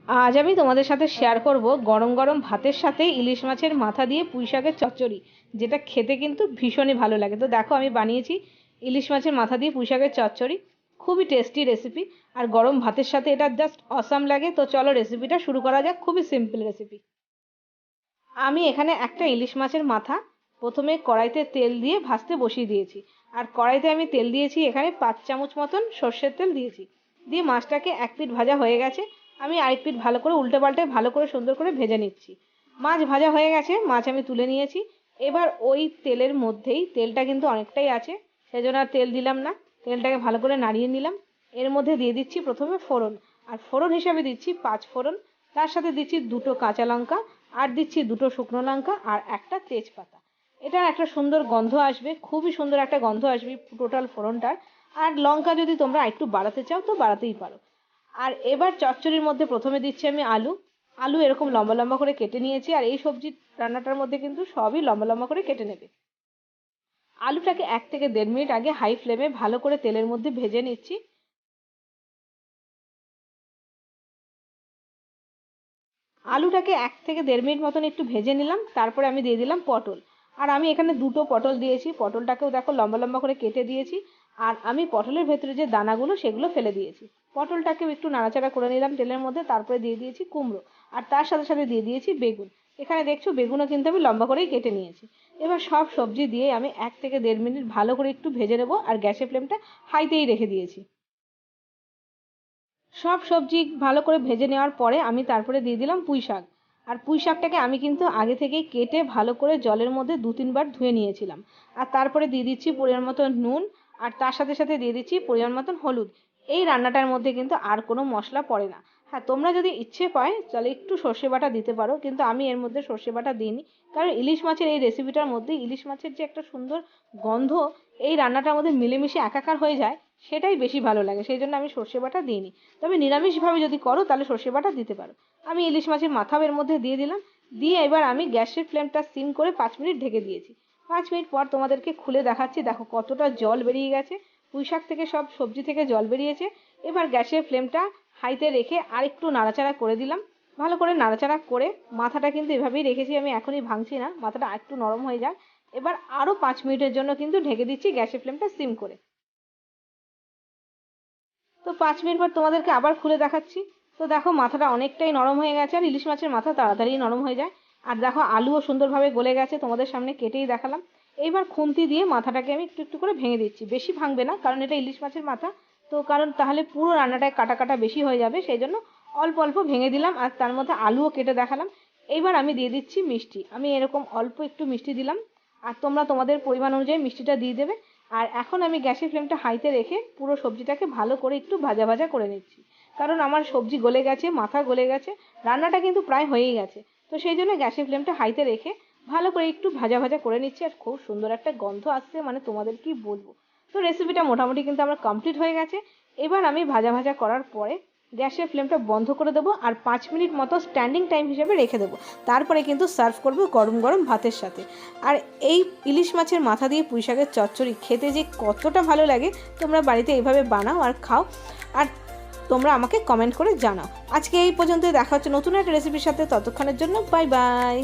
আজ আমি তোমাদের সাথে শেয়ার করব গরম গরম ভাতের সাথে ইলিশ মাছের মাথা দিয়ে পুঁই শাকের চচ্চড়ি, যেটা খেতে কিন্তু ভীষণই ভালো লাগে। তো দেখো আমি বানিয়েছি ইলিশ মাছের মাথা দিয়ে পুঁই শাকের চচ্চড়ি। খুবই টেস্টি রেসিপি, আর গরম ভাতের সাথে এটা জাস্ট অসাম লাগে। তো চলো রেসিপিটা শুরু করা যাক। খুবই সিম্পল রেসিপি। আমি এখানে একটা ইলিশ মাছের মাথা প্রথমে কড়াইতে তেল দিয়ে ভাজতে বসিয়ে দিয়েছি। আর কড়াইতে আমি তেল দিয়েছি এখানে 5 চামচ মতন সর্ষের তেল দিয়েছি। দিয়ে মাছটাকে এক পিঠ ভাজা হয়ে গেছে, আমি আরেক পিঠ ভালো করে উল্টে পাল্টে ভালো করে সুন্দর করে ভেজে নিচ্ছি। মাছ ভাজা হয়ে গেছে, মাছ আমি তুলে নিয়েছি। এবার ওই তেলের মধ্যেই, তেলটা কিন্তু অনেকটাই আছে সেজন্য আর তেল দিলাম না, তেলটাকে ভালো করে নাড়িয়ে নিলাম। এর মধ্যে দিয়ে দিচ্ছি প্রথমে ফোড়ন, আর ফোড়ন হিসাবে দিচ্ছি 5 ফোড়ন। তার সাথে দিচ্ছি 2টো কাঁচা লঙ্কা, আর দিচ্ছি 2টো শুকনো লঙ্কা আর একটা তেজপাতা। এটা একটা সুন্দর গন্ধ আসবে, খুবই সুন্দর একটা গন্ধ আসবে টোটাল ফোড়নটার। আর লঙ্কা যদি তোমরা একটু বাড়াতে চাও তো বাড়াতেই পারো। আর এবার চচ্চড়ির মধ্যে প্রথমে দিচ্ছি আমি আলু। আলু এরকম লম্বা লম্বা করে কেটে নিয়েছি, আর এই সবজি রান্নাটার মধ্যে কিন্তু সবই লম্বা লম্বা করে কেটে নেবে। আলুটাকে 1 থেকে 1.5 মিনিট আগে হাই ফ্লেমে ভালো করে তেলের মধ্যে ভেজে নিচ্ছি। আলুটাকে 1 থেকে 1.5 মিনিট মতন একটু ভেজে নিলাম। তারপরে আমি দিয়ে দিলাম পটল। আর আমি এখানে 2টো পটল দিয়েছি, পটলটাকেও দেখো লম্বা লম্বা করে কেটে দিয়েছি। আর আমি পটলের ভেতরে যে দানাগুলো সেগুলো ফেলে দিয়েছি। পটলটাকেও একটু নাড়াচাড়া করে নিলাম তেলের মধ্যে। তারপরে দিয়ে দিয়েছি কুমড়ো, আর তার সাথে সাথে দিয়ে দিয়েছি বেগুন। এখানে দেখছো বেগুনও কিন্তু আমি লম্বা করেই কেটে নিয়েছি। এবার সব সবজি দিয়ে আমি 1 থেকে 1.5 মিনিট ভালো করে একটু ভেজে নেবো, আর গ্যাসের ফ্লেমটা হাইতেই রেখে দিয়েছি। সব সবজি ভালো করে ভেজে নেওয়ার পরে আমি তারপরে দিয়ে দিলাম পুঁই শাক। আর পুঁই শাকটাকে আমি কিন্তু আগে থেকেই কেটে ভালো করে জলের মধ্যে 2-3 বার ধুয়ে নিয়েছিলাম। আর তারপরে দিয়ে দিচ্ছি পরিমাণ মতো নুন, আর তার সাথে সাথে দিয়ে দিচ্ছি পরিমাণ মতন হলুদ। এই রান্নাটার মধ্যে কিন্তু আর কোনো মশলা পড়ে না। হ্যাঁ, তোমরা যদি ইচ্ছে পায় তাহলে একটু সর্ষে বাটা দিতে পারো, কিন্তু আমি এর মধ্যে সর্ষে বাটা দিইনি। কারণ ইলিশ মাছের এই রেসিপিটার মধ্যে ইলিশ মাছের যে একটা সুন্দর গন্ধ এই রান্নাটার মধ্যে মিলেমিশে একাকার হয়ে যায়, সেটাই বেশি ভালো লাগে। সেই জন্য আমি সর্ষে বাটা দিইনি। তবে নিরামিষভাবে যদি করো তাহলে সর্ষে বাটা দিতে পারো। আমি ইলিশ মাছের মাথাও এর মধ্যে দিয়ে দিলাম। দিয়ে এবার আমি গ্যাসের ফ্লেমটা সিম করে 5 মিনিট ঢেকে দিয়েছি। 5 মিনিট পর তোমাদেরকে খুলে দেখাচ্ছি। দেখো কতটা জল বেরিয়ে গেছে, পুঁই শাক থেকে সব সবজি থেকে জল বেরিয়েছে। এবার গ্যাসের ফ্লেমটা হাইতে রেখে আর একটু নাড়াচাড়া করে দিলাম। ভালো করে নাড়াচাড়া করে মাথাটা কিন্তু এভাবেই রেখেছি, আমি এখনই ভাঙছি না, মাথাটা একটু নরম হয়ে যাক। এবার আরও 5 মিনিটের জন্য কিন্তু ঢেকে দিচ্ছি গ্যাসের ফ্লেমটা সিম করে। তো 5 মিনিট পর তোমাদেরকে আবার খুলে দেখাচ্ছি। তো দেখো মাথাটা অনেকটাই নরম হয়ে গেছে, আর ইলিশ মাছের মাথা তাড়াতাড়ি নরম হয়ে যায়। আর দেখো আলুও সুন্দরভাবে গলে গেছে, তোমাদের সামনে কেটেই দেখালাম। এইবার খুন্তি দিয়ে মাথাটাকে আমি একটু একটু করে ভেঙে দিচ্ছি। বেশি ভাঙবে না, কারণ এটা ইলিশ মাছের মাথা। তো কারণ তাহলে পুরো রান্নাটায় কাটা কাটা বেশি হয়ে যাবে, সেই জন্য অল্প অল্প ভেঙে দিলাম। আর তার মধ্যে আলুও কেটে দেখালাম। এইবার আমি দিয়ে দিচ্ছি মিষ্টি। আমি এরকম অল্প একটু মিষ্টি দিলাম, আর তোমরা তোমাদের পরিমাণ অনুযায়ী মিষ্টিটা দিয়ে দেবে। আর এখন আমি গ্যাসের ফ্লেমটা হাইতে রেখে পুরো সবজিটাকে ভালো করে একটু ভাজা ভাজা করে নিচ্ছি। কারণ আমার সবজি গলে গেছে, মাথা গলে গেছে, রান্নাটা কিন্তু প্রায় হয়েই গেছে। তো সেই জন্য গ্যাসের ফ্লেমটা হাইতে রেখে ভালো করে একটু ভাজা ভাজা করে নিচ্ছি। আর খুব সুন্দর একটা গন্ধ আসছে, মানে তোমাদের কি বলবো। তো রেসিপিটা মোটামুটি কিন্তু আমার কমপ্লিট হয়ে গেছে। এবার আমি ভাজা ভাজা করার পরে গ্যাসের ফ্লেমটা বন্ধ করে দেবো, আর 5 মিনিট মতো স্ট্যান্ডিং টাইম হিসেবে রেখে দেবো। তারপরে কিন্তু সার্ভ করবো গরম গরম ভাতের সাথে। আর এই ইলিশ মাছের মাথা দিয়ে পুঁই শাকের চচ্চড়ি খেতে যে কতটা ভালো লাগে, তোমরা বাড়িতে এইভাবে বানাও আর খাও। আর তোমরা আমাকে কমেন্ট করে জানাও। আজকে এই পর্যন্তই, দেখা হচ্ছে নতুন একটা রেসিপির সাথে। ততক্ষণের জন্য বাই বাই।